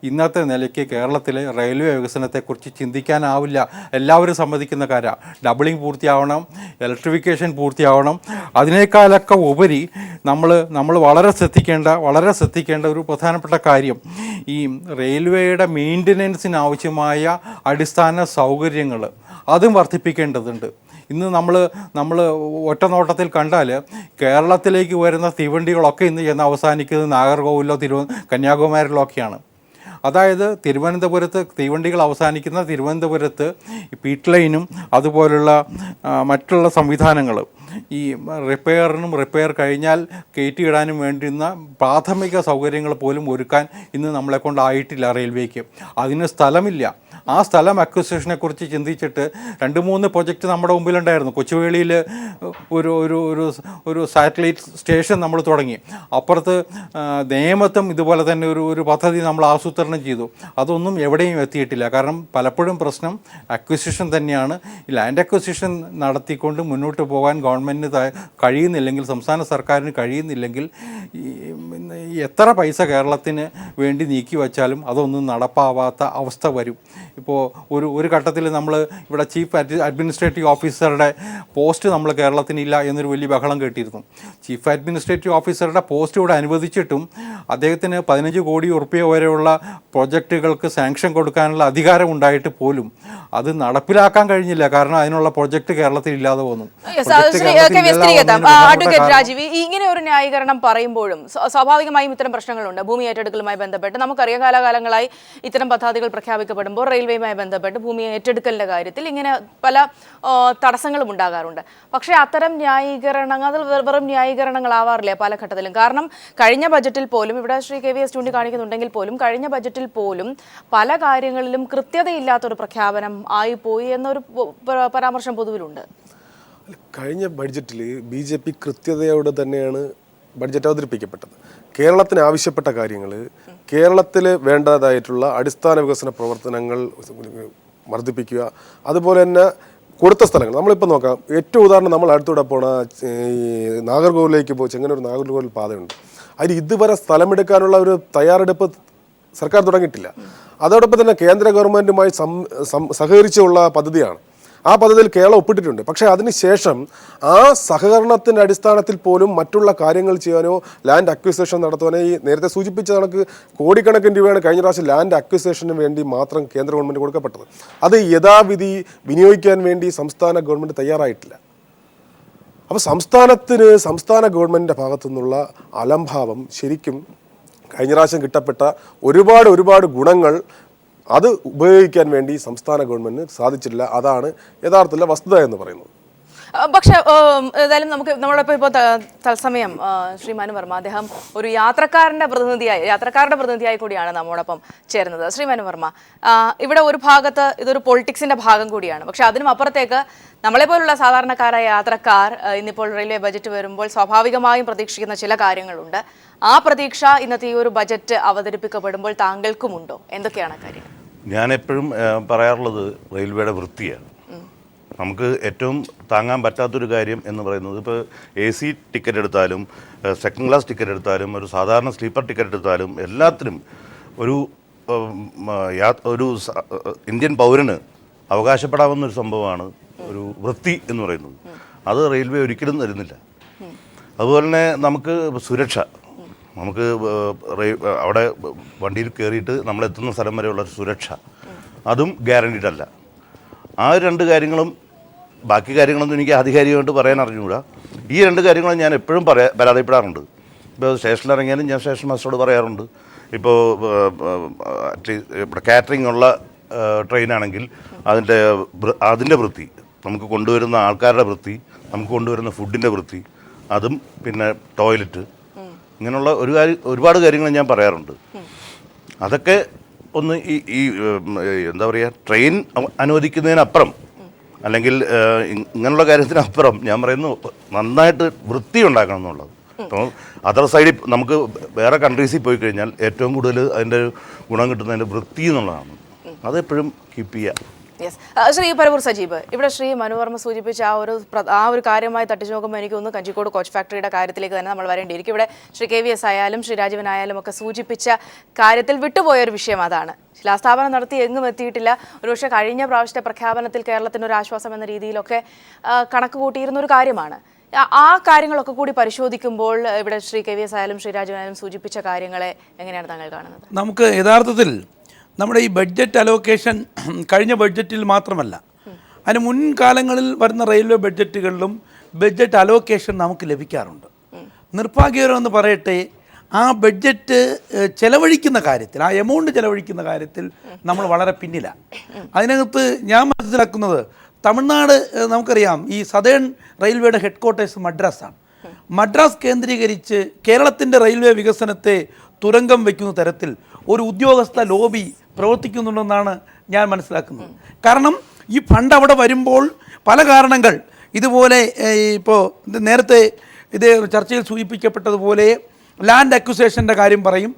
ഇന്നത്തെ നിലയ്ക്ക് കേരളത്തിലെ റെയിൽവേ വികസനത്തെക്കുറിച്ച് ചിന്തിക്കാനാവില്ല. എല്ലാവരും സമ്മതിക്കുന്ന കാര്യമാണ്. ഡബിളിംഗ് പൂർത്തിയാവണം, ഇലക്ട്രിഫിക്കേഷൻ പൂർത്തിയാവണം. അതിനേക്കാളൊക്കെ ഉപരി നമ്മൾ വളരെ ശ്രദ്ധിക്കേണ്ട ഒരു പ്രധാനപ്പെട്ട കാര്യം ഈ റെയിൽവേയുടെ മെയിൻ്റനൻസിന് ആവശ്യമായ അടിസ്ഥാന സൗകര്യങ്ങൾ അതും വർദ്ധിപ്പിക്കേണ്ടതുണ്ട്. ഇന്ന് നമ്മൾ ഒറ്റ നോട്ടത്തിൽ കണ്ടാൽ കേരളത്തിലേക്ക് വരുന്ന തീവണ്ടികളൊക്കെ ഇന്ന് ചെന്ന് അവസാനിക്കുന്നത് നാഗർകോവിലോ കന്യാകുമാരിയിലോ ഒക്കെയാണ്. അതായത് തിരുവനന്തപുരത്ത് തീവണ്ടികൾ അവസാനിക്കുന്ന തിരുവനന്തപുരത്ത് പിറ്റ് ലൈനും അതുപോലുള്ള മറ്റുള്ള സംവിധാനങ്ങൾ ഈ റിപ്പയർ കഴിഞ്ഞാൽ കയറ്റിയിടാനും വേണ്ടുന്ന പ്രാഥമിക സൗകര്യങ്ങൾ പോലും ഒരുക്കാൻ ഇന്ന് നമ്മളെക്കൊണ്ടായിട്ടില്ല റെയിൽവേക്ക്. അതിന് സ്ഥലമില്ല. ആ സ്ഥലം അക്വിസിഷനെ കുറിച്ച് ചിന്തിച്ചിട്ട് 2-3 പ്രൊജക്റ്റ് നമ്മുടെ മുമ്പിലുണ്ടായിരുന്നു. കൊച്ചുവേളിയിൽ ഒരു സാറ്റലൈറ്റ് സ്റ്റേഷൻ നമ്മൾ തുടങ്ങി. അപ്പുറത്ത് നേമത്തും ഇതുപോലെ തന്നെ ഒരു പദ്ധതി നമ്മൾ ആസൂത്രണം ചെയ്തു. അതൊന്നും എവിടെയും എത്തിയിട്ടില്ല. കാരണം പലപ്പോഴും പ്രശ്നം അക്വിസിഷൻ തന്നെയാണ്. ഈ ലാൻഡ് അക്വിസിഷൻ നടത്തിക്കൊണ്ട് മുന്നോട്ട് പോകാൻ ഗവൺമെൻറ്റിന് കഴിയുന്നില്ലെങ്കിൽ, സംസ്ഥാന സർക്കാരിന് കഴിയുന്നില്ലെങ്കിൽ എത്ര പൈസ കേരളത്തിന് വേണ്ടി നീക്കി വച്ചാലും അതൊന്നും നടപ്പാവാത്ത അവസ്ഥ വരും. ഇപ്പോൾ ഒരു ഘട്ടത്തിൽ നമ്മൾ ഇവിടെ ചീഫ് അഡ്മിനിസ്ട്രേറ്റീവ് ഓഫീസറുടെ പോസ്റ്റ് നമ്മൾ കേരളത്തിനില്ല എന്നൊരു വലിയ ബഹളം കേട്ടിരുന്നു. ചീഫ് അഡ്മിനിസ്ട്രേറ്റീവ് ഓഫീസറുടെ പോസ്റ്റ് ഇവിടെ അനുവദിച്ചിട്ടും അദ്ദേഹത്തിന് 15 കോടി ഉറുപ്പിക വരെയുള്ള പ്രൊജക്റ്റുകൾക്ക് സാങ്ഷൻ കൊടുക്കാനുള്ള അധികാരം ഉണ്ടായിട്ട് പോലും അത് നടപ്പിലാക്കാൻ കഴിഞ്ഞില്ല. കാരണം അതിനുള്ള പ്രൊജക്റ്റ് കേരളത്തിൽ ഇല്ലാതെ പോന്നു. അഡ്വക്കേറ്റ് രാജീവ്, ഇങ്ങനെ ഒരു ന്യായീകരണം പറയുമ്പോഴും സ്വാഭാവികമായും ഇത്തരം പ്രശ്നങ്ങളുണ്ട്. ഭൂമി ഏറ്റെടുക്കലുമായി ബന്ധപ്പെട്ട് നമുക്കറിയാം, കാലാകാലങ്ങളായി ഇത്തരം പദ്ധതികൾ പ്രഖ്യാപിക്കപ്പെടുമ്പോൾ റെയിൽവേയുമായി ബന്ധപ്പെട്ട് ഭൂമി ഏറ്റെടുക്കലിന്റെ കാര്യത്തിൽ ഇങ്ങനെ പല തടസ്സങ്ങളും ഉണ്ടാകാറുണ്ട്. പക്ഷേ അത്തരം ന്യായീകരണങ്ങൾ അത് വെറും ന്യായീകരണങ്ങളാവാറില്ല പല ഘട്ടത്തിലും. കാരണം കഴിഞ്ഞ ബജറ്റിൽ പോലും, ഇവിടെ ശ്രീ KVS ചൂണ്ടിക്കാണിക്കുന്നുണ്ടെങ്കിൽ പോലും, കഴിഞ്ഞ ബജറ്റിൽ പോലും പല കാര്യങ്ങളിലും കൃത്യതയില്ലാത്തൊരു പ്രഖ്യാപനം ആയിപ്പോയി എന്നൊരു പരാമർശം പൊതുവിലുണ്ട്. കഴിഞ്ഞ ബഡ്ജറ്റിൽ BJP കൃത്യതയോടെ തന്നെയാണ് ബഡ്ജറ്റ് അവതരിപ്പിക്കപ്പെട്ടത്. കേരളത്തിന് ആവശ്യപ്പെട്ട കാര്യങ്ങൾ, കേരളത്തിൽ വേണ്ടതായിട്ടുള്ള അടിസ്ഥാന വികസന പ്രവർത്തനങ്ങൾ വർദ്ധിപ്പിക്കുക, അതുപോലെ തന്നെ കൊടുത്ത സ്ഥലങ്ങൾ നമ്മളിപ്പോൾ നോക്കാം. ഏറ്റവും ഉദാഹരണം, നമ്മൾ അടുത്തൂടെ പോണ ഈ നാഗർകോവിലേക്ക് ചെങ്ങന്നൂർ നാഗർകോവിൽ പാതയുണ്ട്. അതിൽ ഇതുവരെ സ്ഥലമെടുക്കാനുള്ള ഒരു തയ്യാറെടുപ്പ് സർക്കാർ തുടങ്ങിയിട്ടില്ല. അതോടൊപ്പം തന്നെ കേന്ദ്ര ഗവൺമെൻറ്റുമായി സഹകരിച്ചുള്ള പദ്ധതിയാണ്. ആ പദ്ധതിയിൽ കേരളം ഒപ്പിട്ടിട്ടുണ്ട്. പക്ഷേ അതിനുശേഷം ആ സഹകരണത്തിൻ്റെ അടിസ്ഥാനത്തിൽ പോലും മറ്റുള്ള കാര്യങ്ങൾ ചെയ്യാനോ ലാൻഡ് അക്വിസിഷൻ നടത്തുവാനോ, ഈ നേരത്തെ സൂചിപ്പിച്ച കണക്ക് കോടിക്കണക്കിന് രൂപയാണ് കഴിഞ്ഞ പ്രാവശ്യം ലാൻഡ് അക്വിസിഷന് വേണ്ടി മാത്രം കേന്ദ്ര ഗവൺമെൻറ് കൊടുക്കപ്പെട്ടത്. അത് യഥാവിധി വിനിയോഗിക്കാൻ വേണ്ടി സംസ്ഥാന ഗവൺമെൻറ് തയ്യാറായിട്ടില്ല. അപ്പോൾ സംസ്ഥാന ഗവൺമെൻറ്റിൻ്റെ ഭാഗത്തു നിന്നുള്ള അലംഭാവം ശരിക്കും കഴിഞ്ഞ പ്രാവശ്യം കിട്ടപ്പെട്ട ഒരുപാട് ഗുണങ്ങൾ അത് ഉപയോഗിക്കാൻ വേണ്ടി സംസ്ഥാന ഗവൺമെന്റിന് സാധിച്ചില്ല. അതാണ് യഥാർത്ഥത്തിലെ വസ്തുത എന്ന് പറയുന്നത്. പക്ഷെ ഏതായാലും നമ്മളോടൊപ്പം ഇപ്പോൾ തത്സമയം ശ്രീ മനു വർമ്മ, അദ്ദേഹം ഒരു യാത്രക്കാരുടെ പ്രതിനിധിയായി കൂടിയാണ് നമ്മോടൊപ്പം ചേരുന്നത്. ശ്രീ മനു വർമ്മ, ഇവിടെ ഒരു ഭാഗത്ത് ഇതൊരു പൊളിറ്റിക്സിന്റെ ഭാഗം കൂടിയാണ്. പക്ഷെ അതിനും അപ്പുറത്തേക്ക് നമ്മളെപ്പോലുള്ള സാധാരണക്കാരായ യാത്രക്കാർ ഇന്നിപ്പോൾ റെയിൽവേ ബജറ്റ് വരുമ്പോൾ സ്വാഭാവികമായും പ്രതീക്ഷിക്കുന്ന ചില കാര്യങ്ങളുണ്ട്. ആ പ്രതീക്ഷ ഇന്നത്തെ ഈ ഒരു ബജറ്റ് അവതരിപ്പിക്കപ്പെടുമ്പോൾ താങ്കൾക്കുമുണ്ടോ? എന്തൊക്കെയാണ് കാര്യങ്ങൾ? ഞാൻ എപ്പോഴും പറയാറുള്ളത് റെയിൽവേയുടെ വൃത്തിയാണ്. നമുക്ക് ഏറ്റവും താങ്ങാൻ പറ്റാത്തൊരു കാര്യം എന്ന് പറയുന്നത്, ഇപ്പോൾ AC ടിക്കറ്റ് എടുത്താലും സെക്കൻഡ് ക്ലാസ് ടിക്കറ്റ് എടുത്താലും ഒരു സാധാരണ സ്ലീപ്പർ ടിക്കറ്റ് എടുത്താലും എല്ലാത്തിനും ഒരു ഇന്ത്യൻ പൗരന് അവകാശപ്പെടാവുന്നൊരു സംഭവമാണ് ഒരു വൃത്തി എന്ന് പറയുന്നത്. അത് റെയിൽവേ ഒരിക്കലും തരുന്നില്ല. അതുപോലെ തന്നെ നമുക്ക് സുരക്ഷ, നമുക്ക് അവിടെ വണ്ടിയിൽ കയറിയിട്ട് നമ്മളെത്തുന്ന സ്ഥലം വരെയുള്ള സുരക്ഷ, അതും ഗ്യാരണ്ടീഡ് അല്ല. ആ 2 കാര്യങ്ങളും, ബാക്കി കാര്യങ്ങളൊന്നും എനിക്ക് ആധികാരികമായിട്ട് പറയാൻ അറിഞ്ഞുകൂടാ. ഈ 2 കാര്യങ്ങളും ഞാൻ എപ്പോഴും പരാതിപ്പെടാറുണ്ട്. ഇപ്പോൾ സ്റ്റേഷനിൽ ഇറങ്ങിയാലും ഞാൻ സ്റ്റേഷൻ മാസ്റ്ററോട് പറയാറുണ്ട്. ഇപ്പോൾ ഇവിടെ കാറ്ററിംഗ് ഉള്ള ട്രെയിനാണെങ്കിൽ അതിൻ്റെ വൃത്തി, നമുക്ക് കൊണ്ടുവരുന്ന ആൾക്കാരുടെ വൃത്തി, നമുക്ക് കൊണ്ടുവരുന്ന ഫുഡിൻ്റെ വൃത്തി, അതും പിന്നെ ടോയ്ലറ്റ്, ഇങ്ങനെയുള്ള ഒരുപാട് കാര്യങ്ങൾ ഞാൻ പറയാറുണ്ട്. അതൊക്കെ ഒന്ന് ഈ എന്താ പറയുക, ട്രെയിൻ അനുവദിക്കുന്നതിനപ്പുറം അല്ലെങ്കിൽ ഇങ്ങനെയുള്ള കാര്യത്തിനപ്പുറം ഞാൻ പറയുന്നു നന്നായിട്ട് വൃത്തി ഉണ്ടാക്കണം എന്നുള്ളത്. അപ്പോൾ അതർ സൈഡിൽ നമുക്ക് വേറെ കൺട്രീസിൽ പോയി കഴിഞ്ഞാൽ ഏറ്റവും കൂടുതൽ അതിൻ്റെ ഗുണം കിട്ടുന്നതിൻ്റെ വൃത്തി എന്നുള്ളതാണ്. അതെപ്പോഴും കീപ്പ് ചെയ്യുക. യെസ്, ശ്രീ പരവൂർ സജീബ്, ഇവിടെ ശ്രീ മനുവർമ്മ സൂചിപ്പിച്ച ആ ഒരു കാര്യമായി തട്ടിച്ചു നോക്കുമ്പോൾ എനിക്ക് തോന്നുന്നു കഞ്ചിക്കോട് കോച്ച് ഫാക്ടറിയുടെ കാര്യത്തിലേക്ക് തന്നെ നമ്മൾ വരേണ്ടിയിരിക്കും. ഇവിടെ ശ്രീ KVS ആയാലും ശ്രീ രാജീവനായാലും ഒക്കെ സൂചിപ്പിച്ച കാര്യത്തിൽ വിട്ടുപോയൊരു വിഷയം അതാണ്. ശിലാസ്ഥാപനം നടത്തി എങ്ങും എത്തിയിട്ടില്ല. ഒരുപക്ഷെ കഴിഞ്ഞ പ്രാവശ്യത്തെ പ്രഖ്യാപനത്തിൽ കേരളത്തിനൊരു ആശ്വാസം എന്ന രീതിയിലൊക്കെ കണക്ക് കൂട്ടിയിരുന്ന ഒരു കാര്യമാണ്. ആ കാര്യങ്ങളൊക്കെ കൂടി പരിശോധിക്കുമ്പോൾ ഇവിടെ ശ്രീ KVS ആയാലും ശ്രീ രാജീവനായാലും സൂചിപ്പിച്ച കാര്യങ്ങളെ എങ്ങനെയാണ് താങ്കൾ കാണുന്നത്? നമുക്ക് യഥാർത്ഥത്തിൽ നമ്മുടെ ഈ ബഡ്ജറ്റ് അലോക്കേഷൻ കഴിഞ്ഞ ബഡ്ജറ്റിൽ മാത്രമല്ല, അതിന് മുൻകാലങ്ങളിൽ വരുന്ന റെയിൽവേ ബഡ്ജറ്റുകളിലും ബഡ്ജറ്റ് അലോക്കേഷൻ നമുക്ക് ലഭിക്കാറുണ്ട്. നിർഭാഗ്യകരമെന്ന് പറയട്ടെ, ആ ബഡ്ജറ്റ് ചെലവഴിക്കുന്ന കാര്യത്തിൽ, ആ എമൗണ്ട് ചെലവഴിക്കുന്ന കാര്യത്തിൽ നമ്മൾ വളരെ പിന്നിലാണ്. അതിനകത്ത് ഞാൻ മനസ്സിലാക്കുന്നത്, തമിഴ്നാട് നമുക്കറിയാം, ഈ സതേൺ റെയിൽവേയുടെ ഹെഡ് ക്വാർട്ടേഴ്സ് മദ്രാസാണ്. മദ്രാസ് കേന്ദ്രീകരിച്ച് കേരളത്തിൻ്റെ റെയിൽവേ വികസനത്തെ തുരങ്കം വയ്ക്കുന്ന തരത്തിൽ ഒരു ഉദ്യോഗസ്ഥ ലോബി പ്രവർത്തിക്കുന്നുണ്ടെന്നാണ് ഞാൻ മനസ്സിലാക്കുന്നത്. കാരണം ഈ ഫണ്ട് അവിടെ വരുമ്പോൾ പല കാരണങ്ങൾ, ഇതുപോലെ ഇപ്പോൾ നേരത്തെ ഇത് ചർച്ചയിൽ സൂചിപ്പിക്കപ്പെട്ടതുപോലെ ലാൻഡ് അക്വിസേഷൻ്റെ കാര്യം പറയും.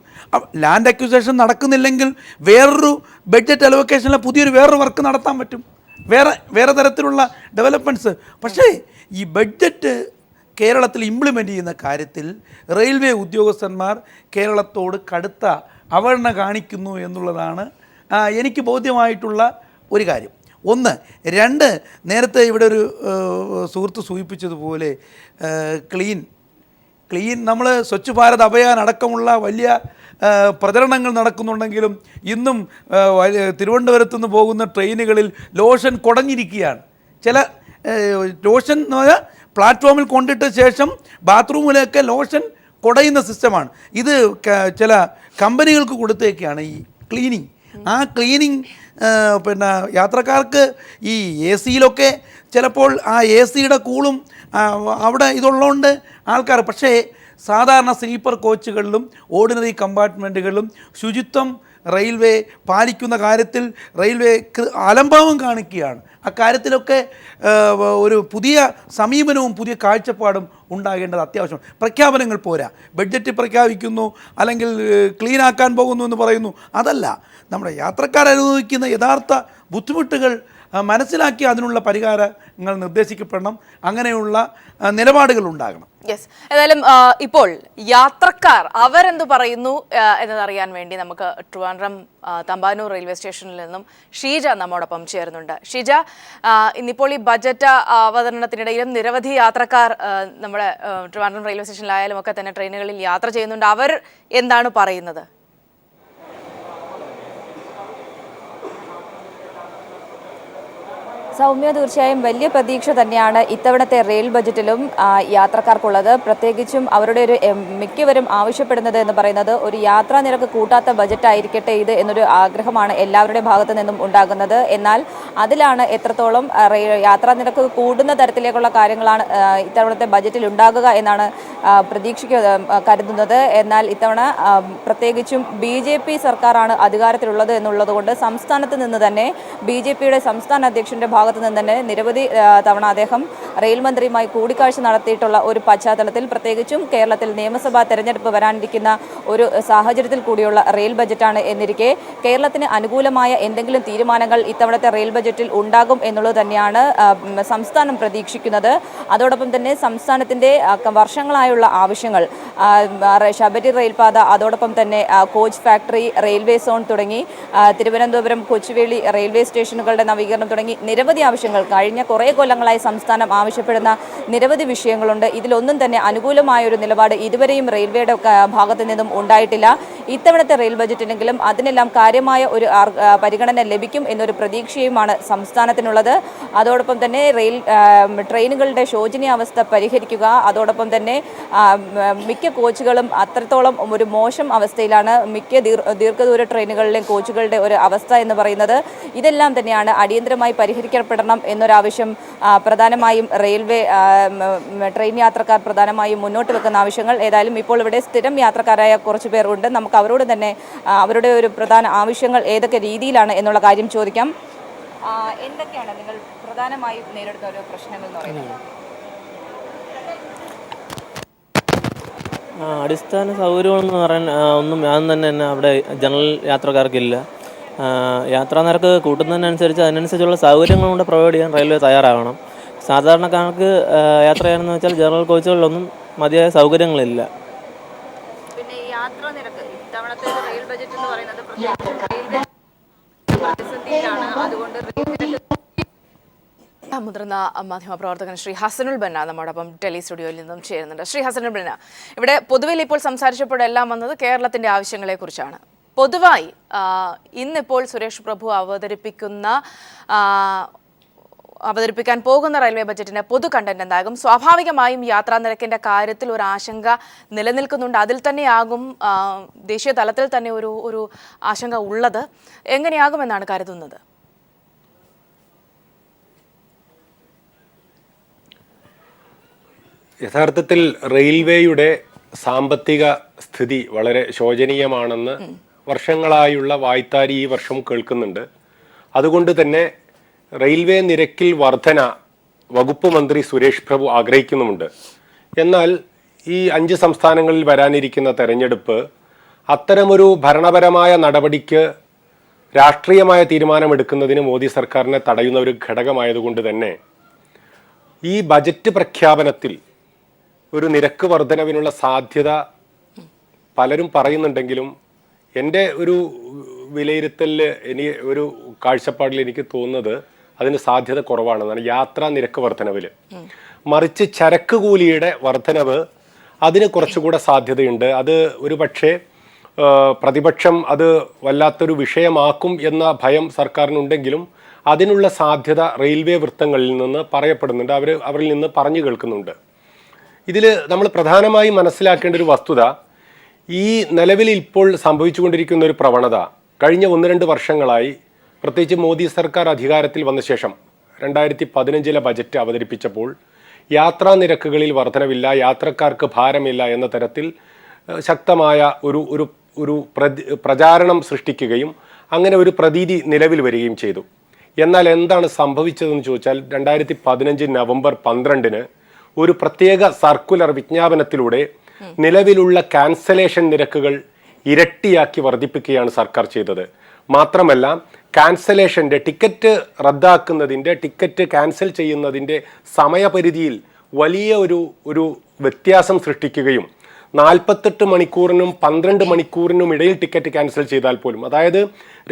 ലാൻഡ് അക്വിസേഷൻ നടക്കുന്നില്ലെങ്കിൽ വേറൊരു ബഡ്ജറ്റ് അലോക്കേഷനിൽ വേറൊരു വർക്ക് നടത്താൻ പറ്റും, വേറെ തരത്തിലുള്ള ഡെവലപ്മെൻറ്റ്സ്. പക്ഷേ ഈ ബഡ്ജറ്റ് കേരളത്തിൽ ഇംപ്ലിമെൻ്റ് ചെയ്യുന്ന കാര്യത്തിൽ റെയിൽവേ ഉദ്യോഗസ്ഥന്മാർ കേരളത്തോട് കടുത്ത അവഗണന കാണിക്കുന്നു എന്നുള്ളതാണ് എനിക്ക് ബോധ്യമായിട്ടുള്ള ഒരു കാര്യം. ഒന്ന്. രണ്ട്, നേരത്തെ ഇവിടെ ഒരു സുഹൃത്ത് സൂചിപ്പിച്ചതുപോലെ ക്ലീൻ നമ്മൾ സ്വച്ഛ് ഭാരത് അഭിയാൻ അടക്കമുള്ള വലിയ പ്രചരണങ്ങൾ നടക്കുന്നുണ്ടെങ്കിലും ഇന്നും തിരുവനന്തപുരത്ത് നിന്ന് പോകുന്ന ട്രെയിനുകളിൽ ലോഷൻ കുടഞ്ഞിരിക്കുകയാണ്. ചില ലോഷൻ എന്ന് പറഞ്ഞാൽ പ്ലാറ്റ്ഫോമിൽ കൊണ്ടിട്ട ശേഷം ബാത്റൂമിലൊക്കെ ലോഷൻ കുടയുന്ന സിസ്റ്റമാണ്. ഇത് ചില കമ്പനികൾക്ക് കൊടുത്തേക്കാണ് ഈ ക്ലീനിങ്. ആ ക്ലീനിങ് പിന്നെ യാത്രക്കാർക്ക് ഈ AC-യിലൊക്കെ ചിലപ്പോൾ ആ AC-യുടെ കൂളും അവിടെ ഇതുള്ളതുകൊണ്ട് ആൾക്കാർ, പക്ഷേ സാധാരണ സ്ലീപ്പർ കോച്ചുകളിലും ഓർഡിനറി കമ്പാർട്ട്മെൻറ്റുകളിലും ശുചിത്വം റെയിൽവേ പാലിക്കുന്ന കാര്യത്തിൽ റെയിൽവേ അലംഭാവം കാണിക്കുകയാണ്. അക്കാര്യത്തിലൊക്കെ ഒരു പുതിയ സമീപനവും പുതിയ കാഴ്ചപ്പാടും ഉണ്ടാകേണ്ടത് അത്യാവശ്യമാണ്. പ്രഖ്യാപനങ്ങൾ പോരാ. ബഡ്ജറ്റ് പ്രഖ്യാപിക്കുന്നു, അല്ലെങ്കിൽ ക്ലീൻ ആക്കാൻ പോകുന്നു എന്ന് പറയുന്നു, അതല്ല. നമ്മുടെ യാത്രക്കാർ അനുഭവിക്കുന്ന യഥാർത്ഥ ബുദ്ധിമുട്ടുകൾ മനസ്സിലാക്കി അതിനുള്ള പരിഹാരങ്ങൾ നിർദ്ദേശിക്കപ്പെടണം. അങ്ങനെയുള്ള നിലപാടുകൾ ഉണ്ടാകണം. യെസ്, ഏതായാലും ഇപ്പോൾ യാത്രക്കാർ അവരെന്ത് പറയുന്നു എന്നതറിയാൻ വേണ്ടി നമുക്ക് ട്രിവാൻഡ്രം തമ്പാനൂർ റെയിൽവേ സ്റ്റേഷനിൽ നിന്നും ഷീജ നമ്മോടൊപ്പം ചേരുന്നുണ്ട്. ഷീജ, ഇന്നിപ്പോൾ ഈ ബജറ്റ് അവതരണത്തിനിടയിലും നിരവധി യാത്രക്കാർ നമ്മുടെ ട്രിവാൻഡ്രം റെയിൽവേ സ്റ്റേഷനിലായാലും ഒക്കെ തന്നെ ട്രെയിനുകളിൽ യാത്ര ചെയ്യുന്നുണ്ട്. അവർ എന്താണ് പറയുന്നത്? സൗമ്യ, തീർച്ചയായും വലിയ പ്രതീക്ഷ തന്നെയാണ് ഇത്തവണത്തെ റെയിൽ ബജറ്റിലും യാത്രക്കാർക്കുള്ളത്. പ്രത്യേകിച്ചും അവരുടെ മിക്കവരും ആവശ്യപ്പെടുന്നത് എന്ന് പറയുന്നത് ഒരു യാത്രാ നിരക്ക് കൂട്ടാത്ത ബജറ്റ് ആയിരിക്കട്ടെ ഇത് എന്നൊരു ആഗ്രഹമാണ് എല്ലാവരുടെ ഭാഗത്തു നിന്നും ഉണ്ടാകുന്നത്. എന്നാൽ അതിലാണ് എത്രത്തോളം യാത്രാ നിരക്ക് കൂടുന്ന തരത്തിലേക്കുള്ള കാര്യങ്ങളാണ് ഇത്തവണത്തെ ബജറ്റിൽ ഉണ്ടാകുക എന്നാണ് കരുതുന്നത്. എന്നാൽ ഇത്തവണ പ്രത്യേകിച്ചും BJP സർക്കാരാണ് അധികാരത്തിലുള്ളത് എന്നുള്ളത് കൊണ്ട് സംസ്ഥാനത്ത് നിന്ന് തന്നെ BJPയുടെ സംസ്ഥാന അധ്യക്ഷൻ്റെ ഭാഗത്തു നിന്ന് തന്നെ നിരവധി തവണ അദ്ദേഹം റെയിൽ മന്ത്രിയുമായി കൂടിക്കാഴ്ച നടത്തിയിട്ടുള്ള ഒരു പശ്ചാത്തലത്തിൽ, പ്രത്യേകിച്ചും കേരളത്തിൽ നിയമസഭാ തെരഞ്ഞെടുപ്പ് വരാനിരിക്കുന്ന ഒരു സാഹചര്യത്തിൽ കൂടിയുള്ള റെയിൽ ബജറ്റാണ് എന്നിരിക്കെ കേരളത്തിന് അനുകൂലമായ എന്തെങ്കിലും തീരുമാനങ്ങൾ ഇത്തവണത്തെ റെയിൽ ബജറ്റിൽ ഉണ്ടാകും എന്നുള്ളത് തന്നെയാണ് സംസ്ഥാനം പ്രതീക്ഷിക്കുന്നത്. അതോടൊപ്പം തന്നെ സംസ്ഥാനത്തിൻ്റെ വർഷങ്ങളായുള്ള ആവശ്യങ്ങൾ, ശബരി റെയിൽപാത, അതോടൊപ്പം തന്നെ കോച്ച് ഫാക്ടറി, റെയിൽവേ സോൺ തുടങ്ങി തിരുവനന്തപുരം കൊച്ചുവേളി റെയിൽവേ സ്റ്റേഷനുകളുടെ നവീകരണം തുടങ്ങി നിരവധി ആവശ്യങ്ങൾ കഴിഞ്ഞ കുറേ കൊല്ലങ്ങളായി സംസ്ഥാനം ആവശ്യപ്പെടുന്ന നിരവധി വിഷയങ്ങളുണ്ട്. ഇതിലൊന്നും തന്നെ അനുകൂലമായൊരു നിലപാട് ഇതുവരെയും റെയിൽവേയുടെ ഭാഗത്തു നിന്നും ഉണ്ടായിട്ടില്ല. ഇത്തവണത്തെ റെയിൽ ബജറ്റിനെങ്കിലും അതിനെല്ലാം കാര്യമായ ഒരു പരിഗണന ലഭിക്കും എന്നൊരു പ്രതീക്ഷയുമാണ് സംസ്ഥാനത്തിനുള്ളത്. അതോടൊപ്പം തന്നെ ട്രെയിനുകളുടെ ശോചനീയാവസ്ഥ പരിഹരിക്കുക, അതോടൊപ്പം തന്നെ മിക്ക കോച്ചുകളും അത്രത്തോളം ഒരു മോശം അവസ്ഥയിലാണ്. മിക്ക ദീർഘദൂര ട്രെയിനുകളിലെയും കോച്ചുകളുടെ ഒരു അവസ്ഥ എന്ന് പറയുന്നത്. ഇതെല്ലാം തന്നെയാണ് അടിയന്തരമായി പരിഹരിക്കപ്പെടണം എന്നൊരാവശ്യം പ്രധാനമായും റെയിൽവേ ട്രെയിൻ യാത്രക്കാർ പ്രധാനമായും മുന്നോട്ട് വെക്കുന്ന ആവശ്യങ്ങൾ. ഏതായാലും ഇപ്പോൾ ഇവിടെ സ്ഥിരം യാത്രക്കാരായ കുറച്ച് പേർ ഉണ്ട്. നമുക്ക് അവരോട് തന്നെ അവരുടെ ഒരു പ്രധാന ആവശ്യങ്ങൾ ഏതൊക്കെ രീതിയിലാണ് എന്നുള്ള കാര്യം ചോദിക്കാം. എന്തൊക്കെയാണ് നിങ്ങൾ പ്രധാനമായും നേരിടുന്ന ഒരു പ്രശ്നങ്ങൾ എന്ന് പറയുന്നത്? അടിസ്ഥാന സൗകര്യങ്ങളെന്ന് പറയാൻ ഒന്നും ഞാൻ തന്നെ അവിടെ ജനറൽ യാത്രക്കാർക്കില്ല. യാത്രാ നിരക്ക് കൂട്ടുന്നതിനനുസരിച്ച് അതിനനുസരിച്ചുള്ള സൗകര്യങ്ങൾ കൊണ്ട് പ്രൊവൈഡ് ചെയ്യാൻ റെയിൽവേ തയ്യാറാവണം. സാധാരണക്കാർക്ക് യാത്ര ചെയ്യണമെന്ന് വെച്ചാൽ ജനറൽ കോച്ചുകളിലൊന്നും മതിയായ സൗകര്യങ്ങളില്ല. പിന്നെ ഈ യാത്രാ നിരക്ക് ഇത്തവണത്തെ റെയിൽ ബജറ്റ് എന്ന് പറയുന്നത് റെയിൽവേ പ്രതിസന്ധിയിലാണ്. അതുകൊണ്ട് റെയിൽ നിരക്ക് മുതിർന്ന മാധ്യമപ്രവർത്തകൻ ശ്രീ ഹസനുൽ ബന്ന നമ്മോടൊപ്പം ടെലി സ്റ്റുഡിയോയിൽ നിന്നും ചേരുന്നുണ്ട്. ശ്രീ ഹസനുൽ ബന്ന, ഇവിടെ പൊതുവിൽ ഇപ്പോൾ സംസാരിച്ചപ്പോഴെല്ലാം വന്നത് കേരളത്തിന്റെ ആവശ്യങ്ങളെക്കുറിച്ചാണ്. പൊതുവായി ഇന്നിപ്പോൾ സുരേഷ് പ്രഭു അവതരിപ്പിക്കാൻ പോകുന്ന റെയിൽവേ ബജറ്റിന്റെ പൊതു കണ്ടന്റ് എന്താകും? സ്വാഭാവികമായും യാത്രാ നിരക്കിന്റെ കാര്യത്തിൽ ഒരു ആശങ്ക നിലനിൽക്കുന്നുണ്ട്. അതിൽ തന്നെയാകും ദേശീയ തലത്തിൽ തന്നെ ഒരു ആശങ്ക ഉള്ളത്. എങ്ങനെയാകുമെന്നാണ് കരുതുന്നത്? യഥാർത്ഥത്തിൽ റെയിൽവേയുടെ സാമ്പത്തിക സ്ഥിതി വളരെ ശോചനീയമാണെന്ന് വർഷങ്ങളായുള്ള വായ്ത്താരി ഈ വർഷം കേൾക്കുന്നുണ്ട്. അതുകൊണ്ട് തന്നെ റെയിൽവേ നിരക്കിൽ വർധന വകുപ്പ് മന്ത്രി സുരേഷ് പ്രഭു ആഗ്രഹിക്കുന്നുമുണ്ട്. എന്നാൽ ഈ 5 സംസ്ഥാനങ്ങളിൽ വരാനിരിക്കുന്ന തെരഞ്ഞെടുപ്പ് അത്തരമൊരു ഭരണപരമായ നടപടിക്ക് രാഷ്ട്രീയമായ തീരുമാനമെടുക്കുന്നതിന് മോദി സർക്കാരിനെ തടയുന്ന ഒരു ഘടകമായതുകൊണ്ട് തന്നെ ഈ ബജറ്റ് പ്രഖ്യാപനത്തിൽ ഒരു നിരക്ക് വർധനവിനുള്ള സാധ്യത പലരും പറയുന്നുണ്ടെങ്കിലും എൻ്റെ ഒരു വിലയിരുത്തലിൽ ഒരു കാഴ്ചപ്പാടിൽ എനിക്ക് തോന്നുന്നത് അതിന് സാധ്യത കുറവാണെന്നാണ്. യാത്രാ നിരക്ക് വർധനവിൽ മറിച്ച് ചരക്ക് കൂലിയുടെ വർധനവ് അതിന് കുറച്ചുകൂടെ സാധ്യതയുണ്ട്. അത് ഒരു പക്ഷേ പ്രതിപക്ഷം അത് വല്ലാത്തൊരു വിഷയമാക്കും എന്ന ഭയം സർക്കാരിനുണ്ടെങ്കിലും അതിനുള്ള സാധ്യത റെയിൽവേ വൃത്തങ്ങളിൽ നിന്ന് പറയപ്പെടുന്നുണ്ട്. അവരിൽ നിന്ന് പറഞ്ഞു കേൾക്കുന്നുണ്ട്. ഇതിൽ നമ്മൾ പ്രധാനമായും മനസ്സിലാക്കേണ്ട ഒരു വസ്തുത, ഈ നിലവിൽ ഇപ്പോൾ സംഭവിച്ചുകൊണ്ടിരിക്കുന്ന ഒരു പ്രവണത കഴിഞ്ഞ 1-2 വർഷങ്ങളായി, പ്രത്യേകിച്ച് മോദി സർക്കാർ അധികാരത്തിൽ വന്ന ശേഷം 2015 ബജറ്റ് അവതരിപ്പിച്ചപ്പോൾ യാത്രാ നിരക്കുകളിൽ വർധനവില്ല, യാത്രക്കാർക്ക് ഭാരമില്ല എന്ന തരത്തിൽ ശക്തമായ ഒരു പ്രചാരണം സൃഷ്ടിക്കുകയും അങ്ങനെ ഒരു പ്രതീതി നിലവിൽ വരികയും ചെയ്തു. എന്നാൽ എന്താണ് സംഭവിച്ചതെന്ന് ചോദിച്ചാൽ 2015 നവംബർ 12 ഒരു പ്രത്യേക സർക്കുലർ വിജ്ഞാപനത്തിലൂടെ നിലവിലുള്ള ക്യാൻസലേഷൻ നിരക്കുകൾ ഇരട്ടിയാക്കി വർദ്ധിപ്പിക്കുകയാണ് സർക്കാർ ചെയ്തത്. മാത്രമല്ല, ക്യാൻസലേഷൻ്റെ ടിക്കറ്റ് ടിക്കറ്റ് ക്യാൻസൽ ചെയ്യുന്നതിൻ്റെ സമയപരിധിയിൽ വലിയ ഒരു വ്യത്യാസം സൃഷ്ടിക്കുകയും 48 മണിക്കൂറിനും 12 മണിക്കൂറിനും ഇടയിൽ ടിക്കറ്റ് ക്യാൻസൽ ചെയ്താൽ പോലും, അതായത്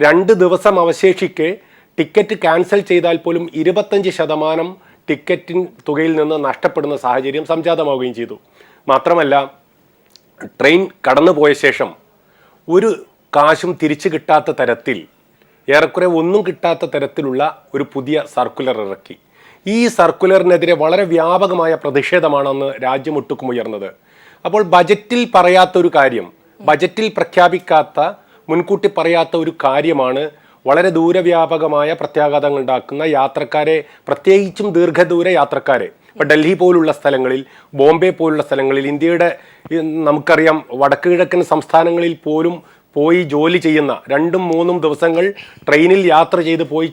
2 ദിവസം അവശേഷിക്കെ ടിക്കറ്റ് ക്യാൻസൽ ചെയ്താൽ പോലും 25% ടിക്കറ്റിൻ തുകയിൽ നിന്ന് നഷ്ടപ്പെടുന്ന സാഹചര്യം സംജാതമാവുകയും ചെയ്തു. മാത്രമല്ല, ട്രെയിൻ കടന്നുപോയ ശേഷം ഒരു കാശും തിരിച്ചു കിട്ടാത്ത തരത്തിൽ, ഏറെക്കുറെ ഒന്നും കിട്ടാത്ത തരത്തിലുള്ള ഒരു പുതിയ സർക്കുലർ ഇറക്കി. ഈ സർക്കുലറിനെതിരെ വളരെ വ്യാപകമായ പ്രതിഷേധമാണ് അന്ന് രാജ്യമൊട്ടുക്കും ഉയർന്നത്. അപ്പോൾ ബജറ്റിൽ പറയാത്തൊരു കാര്യം, ബജറ്റിൽ പ്രഖ്യാപിക്കാത്ത, മുൻകൂട്ടി പറയാത്ത ഒരു കാര്യമാണ് വളരെ ദൂരവ്യാപകമായ പ്രത്യാഘാതങ്ങൾ ഉണ്ടാക്കുന്ന യാത്രക്കാരെ, പ്രത്യേകിച്ചും ദീർഘദൂര യാത്രക്കാരെ. ഇപ്പോൾ ഡൽഹി പോലുള്ള സ്ഥലങ്ങളിൽ, ബോംബെ പോലുള്ള സ്ഥലങ്ങളിൽ, ഇന്ത്യയുടെ നമുക്കറിയാം വടക്ക് കിഴക്കൻ സംസ്ഥാനങ്ങളിൽ പോലും പോയി ജോലി ചെയ്യുന്ന 2-3 ദിവസങ്ങൾ ട്രെയിനിൽ യാത്ര ചെയ്ത് പോയി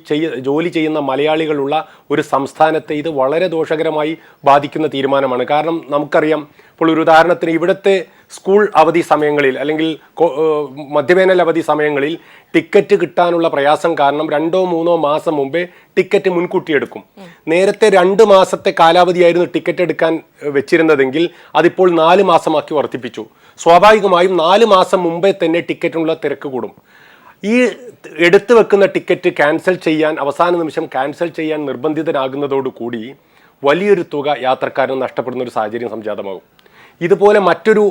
ജോലി ചെയ്യുന്ന മലയാളികളുള്ള ഒരു സംസ്ഥാനത്തെ ഇത് വളരെ ദോഷകരമായി ബാധിക്കുന്ന തീരുമാനമാണ്. കാരണം നമുക്കറിയാം, ഇപ്പോൾ ഒരു ഉദാഹരണത്തിന് ഇവിടുത്തെ സ്കൂൾ അവധി സമയങ്ങളിൽ അല്ലെങ്കിൽ മധ്യവേനൽ അവധി സമയങ്ങളിൽ ടിക്കറ്റ് കിട്ടാനുള്ള പ്രയാസം കാരണം 2-3 മാസം മുമ്പേ ടിക്കറ്റ് മുൻകൂട്ടിയെടുക്കും. നേരത്തെ 2 മാസത്തെ കാലാവധിയായിരുന്നു ടിക്കറ്റ് എടുക്കാൻ വെച്ചിരുന്നതെങ്കിൽ അതിപ്പോൾ 4 മാസമാക്കി വർദ്ധിപ്പിച്ചു. സ്വാഭാവികമായും 4 മാസം മുമ്പേ തന്നെ ടിക്കറ്റിനുള്ള തിരക്ക് കൂടും. ഈ എടുത്തു വെക്കുന്ന ടിക്കറ്റ് ക്യാൻസൽ ചെയ്യാൻ, അവസാന നിമിഷം ക്യാൻസൽ ചെയ്യാൻ നിർബന്ധിതനാകുന്നതോടുകൂടി വലിയൊരു തുക യാത്രക്കാരന് നഷ്ടപ്പെടുന്ന ഒരു സാഹചര്യം സംജാതമാകും. ഇതുപോലെ മറ്റൊരു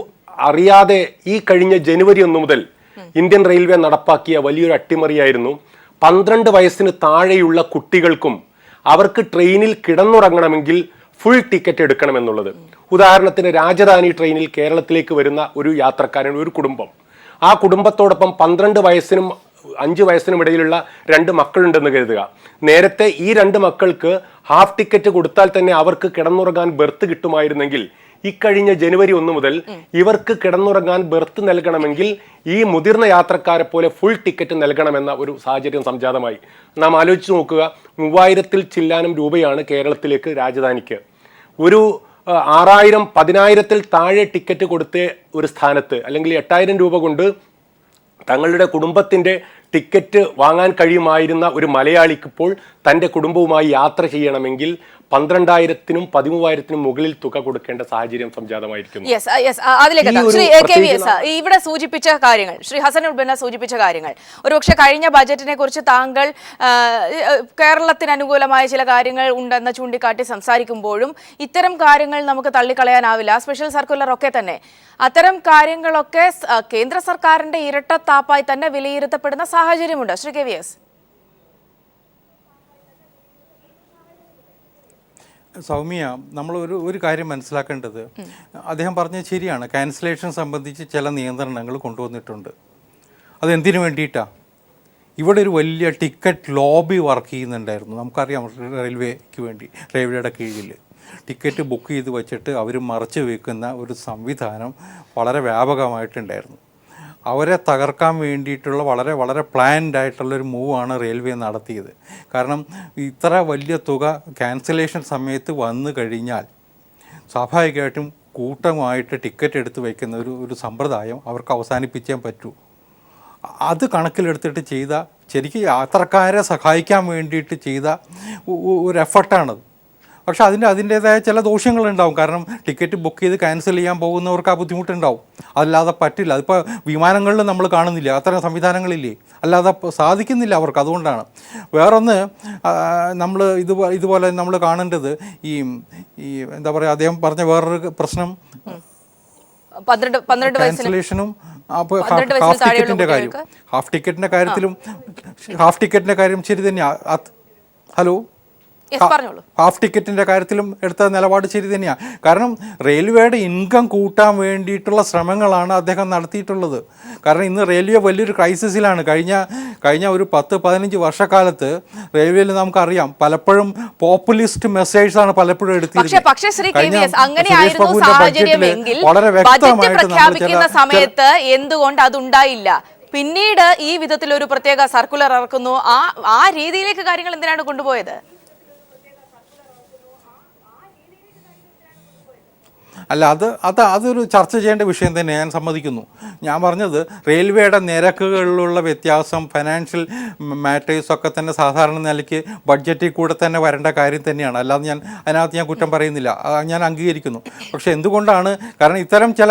അറിയാതെ ഈ കഴിഞ്ഞ ജനുവരി 1 മുതൽ ഇന്ത്യൻ റെയിൽവേ നടപ്പാക്കിയ വലിയൊരു അട്ടിമറിയായിരുന്നു 12 വയസ്സിന് താഴെയുള്ള കുട്ടികൾക്കും അവർക്ക് ട്രെയിനിൽ കിടന്നുറങ്ങണമെങ്കിൽ ഫുൾ ടിക്കറ്റ് എടുക്കണമെന്നുള്ളത്. ഉദാഹരണത്തിന്, രാജധാനി ട്രെയിനിൽ കേരളത്തിലേക്ക് വരുന്ന ഒരു യാത്രക്കാരൻ, ഒരു കുടുംബം, ആ കുടുംബത്തോടൊപ്പം 12 വയസ്സിനും 5 വയസ്സിനും ഇടയിലുള്ള 2 മക്കളുണ്ടെന്ന് കരുതുക. നേരത്തെ ഈ 2 മക്കൾക്ക് ഹാഫ് ടിക്കറ്റ് കൊടുത്താൽ തന്നെ അവർക്ക് കിടന്നുറങ്ങാൻ ബെർത്ത് കിട്ടുമായിരുന്നെങ്കിൽ ഇക്കഴിഞ്ഞ ജനുവരി 1 മുതൽ ഇവർക്ക് കിടന്നുറങ്ങാൻ ബെർത്ത് നൽകണമെങ്കിൽ ഈ മുതിർന്ന യാത്രക്കാരെ പോലെ ഫുൾ ടിക്കറ്റ് നൽകണമെന്ന ഒരു സാഹചര്യം സംജാതമായി. നാം ആലോചിച്ച് നോക്കുക, 3000-ൽ ചില്ലാനം രൂപയാണ് കേരളത്തിലേക്ക് രാജധാനിക്ക്. ഒരു 6000 10,000-ൽ താഴെ ടിക്കറ്റ് കൊടുത്ത് ഒരു സ്ഥാനത്ത് അല്ലെങ്കിൽ 8,000 രൂപ കൊണ്ട് തങ്ങളുടെ കുടുംബത്തിൻ്റെ ടിക്കറ്റ് വാങ്ങാൻ കഴിയുമായിരുന്ന ഒരു മലയാളിക്കിപ്പോൾ തൻ്റെ കുടുംബവുമായി യാത്ര ചെയ്യണമെങ്കിൽ 12,000-നും 13,000-നും മുകളിൽ തുക കൊടുക്കേണ്ട സാഹചര്യം സംജാതമായിരിക്കുന്നു. ശ്രീ KVS ഇവിടെ സൂചിപ്പിച്ച കാര്യങ്ങൾ, ശ്രീ ഹസൻ ഉൽബന്ന സൂചിപ്പിച്ച കാര്യങ്ങൾ, ഒരുപക്ഷെ കഴിഞ്ഞ ബജറ്റിനെ കുറിച്ച് താങ്കൾ കേരളത്തിന് അനുകൂലമായ ചില കാര്യങ്ങൾ ഉണ്ടെന്ന് ചൂണ്ടിക്കാട്ടി സംസാരിക്കുമ്പോഴും ഇത്തരം കാര്യങ്ങൾ നമുക്ക് തള്ളിക്കളയാനാവില്ല. സ്പെഷ്യൽ സർക്കുലർ ഒക്കെ തന്നെ അത്തരം കാര്യങ്ങളൊക്കെ കേന്ദ്ര സർക്കാരിന്റെ ഇരട്ടത്താപ്പായി തന്നെ വിലയിരുത്തപ്പെടുന്ന സാഹചര്യമുണ്ട്. ശ്രീ KVS. സൗമ്യ, നമ്മൾ ഒരു കാര്യം മനസ്സിലാക്കേണ്ടത്, അദ്ദേഹം പറഞ്ഞത് ശരിയാണ്, ക്യാൻസലേഷൻ സംബന്ധിച്ച് ചില നിയന്ത്രണങ്ങൾ കൊണ്ടുവന്നിട്ടുണ്ട്. അതെന്തിനു വേണ്ടിയിട്ടാണ്? ഇവിടെ ഒരു വലിയ ടിക്കറ്റ് ലോബി വർക്ക് ചെയ്യുന്നുണ്ടായിരുന്നു. നമുക്കറിയാം, റെയിൽവേക്ക് വേണ്ടി, റെയിൽവേയുടെ കീഴിൽ ടിക്കറ്റ് ബുക്ക് ചെയ്ത് വെച്ചിട്ട് അവർ മറച്ചു വയ്ക്കുന്ന ഒരു സംവിധാനം വളരെ വ്യാപകമായിട്ടുണ്ടായിരുന്നു. അവരെ തകർക്കാൻ വേണ്ടിയിട്ടുള്ള വളരെ വളരെ പ്ലാൻഡ് ആയിട്ടുള്ളൊരു മൂവാണ് റെയിൽവേ നടത്തിയത്. കാരണം ഇത്ര വലിയ തുക ക്യാൻസലേഷൻ സമയത്ത് വന്നു കഴിഞ്ഞാൽ സ്വാഭാവികമായിട്ടും കൂട്ടമായിട്ട് ടിക്കറ്റ് എടുത്ത് വയ്ക്കുന്ന ഒരു സമ്പ്രദായം അവർക്ക് അവസാനിപ്പിച്ചേ പറ്റൂ. അത് കണക്കിലെടുത്തിട്ട് ചെയ്ത, ശരിക്കും യാത്രക്കാരെ സഹായിക്കാൻ വേണ്ടിയിട്ട് ചെയ്ത ഒരു എഫർട്ടാണത്. പക്ഷെ അതിൻ്റേതായ ചില ദോഷങ്ങളുണ്ടാവും. കാരണം ടിക്കറ്റ് ബുക്ക് ചെയ്ത് ക്യാൻസൽ ചെയ്യാൻ പോകുന്നവർക്ക് ആ ബുദ്ധിമുട്ടുണ്ടാവും. അല്ലാതെ പറ്റില്ല. അതിപ്പോൾ വിമാനങ്ങളിൽ നമ്മൾ കാണുന്നില്ല, അത്തരം സംവിധാനങ്ങളില്ലേ, അല്ലാതെ സാധിക്കുന്നില്ല അവർക്ക്. അതുകൊണ്ടാണ്. വേറൊന്ന്, നമ്മൾ ഇതുപോലെ നമ്മൾ കാണേണ്ടത് ഈ എന്താ പറയുക, അദ്ദേഹം പറഞ്ഞ വേറൊരു പ്രശ്നം ക്യാൻസലേഷനും ഹാഫ് ടിക്കറ്റിൻ്റെ കാര്യം ശരി തന്നെയാണ്. ഹലോ, ഹാഫ് ടിക്കറ്റിൻ്റെ കാര്യത്തിലും എടുത്ത നിലപാട് ശരി തന്നെയാണ്. കാരണം റെയിൽവേയുടെ ഇൻകം കൂട്ടാൻ വേണ്ടിയിട്ടുള്ള ശ്രമങ്ങളാണ് അദ്ദേഹം നടത്തിയിട്ടുള്ളത്. കാരണം ഇന്ന് റെയിൽവേ വലിയൊരു ക്രൈസിസിലാണ്. കഴിഞ്ഞ ഒരു 10-15 വർഷക്കാലത്ത് റെയിൽവേയിൽ നമുക്കറിയാം, പലപ്പോഴും പോപ്പുലിസ്റ്റ് മെസ്സേജാണ് പലപ്പോഴും എടുത്തിരുന്നത്. വളരെ വ്യക്തമായിട്ട് സമയത്ത് എന്തുകൊണ്ട് അതുണ്ടായില്ല? പിന്നീട് ഈ വിധത്തിലൊരു പ്രത്യേക സർക്കുലർ ഇറക്കുന്നു. ആ രീതിയിലേക്ക് കാര്യങ്ങൾ എന്തിനാണ് കൊണ്ടുപോയത്? അല്ല, അതൊരു ചർച്ച ചെയ്യേണ്ട വിഷയം തന്നെ, ഞാൻ സമ്മതിക്കുന്നു. ഞാൻ പറഞ്ഞത് റെയിൽവേയുടെ നിരക്കുകളിലുള്ള വ്യത്യാസം, ഫൈനാൻഷ്യൽ മാറ്റേഴ്സൊക്കെ തന്നെ സാധാരണ നിലയ്ക്ക് ബഡ്ജറ്റിൽ കൂടെ തന്നെ വരേണ്ട കാര്യം തന്നെയാണ്. അല്ലാതെ അതിനകത്ത് ഞാൻ കുറ്റം പറയുന്നില്ല, ഞാൻ അംഗീകരിക്കുന്നു. പക്ഷേ എന്തുകൊണ്ടാണ്? കാരണം ഇത്തരം ചില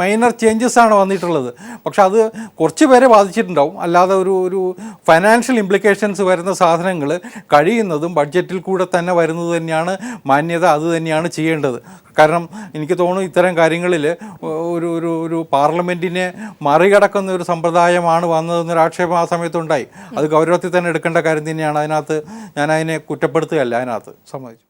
മൈനർ ചേഞ്ചസാണ് വന്നിട്ടുള്ളത്. പക്ഷെ അത് കുറച്ച് പേരെ ബാധിച്ചിട്ടുണ്ടാവും. അല്ലാതെ ഒരു ഫൈനാൻഷ്യൽ ഇംപ്ലിക്കേഷൻസ് വരുന്ന സാധനങ്ങൾ കഴിയുന്നതും ബഡ്ജറ്റിൽ കൂടെ തന്നെ വരുന്നത് തന്നെയാണ് മാന്യത. അത് തന്നെയാണ് ചെയ്യേണ്ടത്. കാരണം എനിക്ക് തോന്നുന്നു ഇത്തരം കാര്യങ്ങളിൽ ഒരു പാർലമെൻറ്റിനെ മറികടക്കുന്ന ഒരു സമ്പ്രദായമാണ് വന്നതെന്നൊരു ആക്ഷേപം ആ സമയത്തുണ്ടായി. അത് ഗൗരവത്തിൽ തന്നെ എടുക്കേണ്ട കാര്യം തന്നെയാണ്. അതിനകത്ത് ഞാൻ അതിനെ കുറ്റപ്പെടുത്തുകയല്ല, അതിനകത്ത് സമ്മതിച്ചു.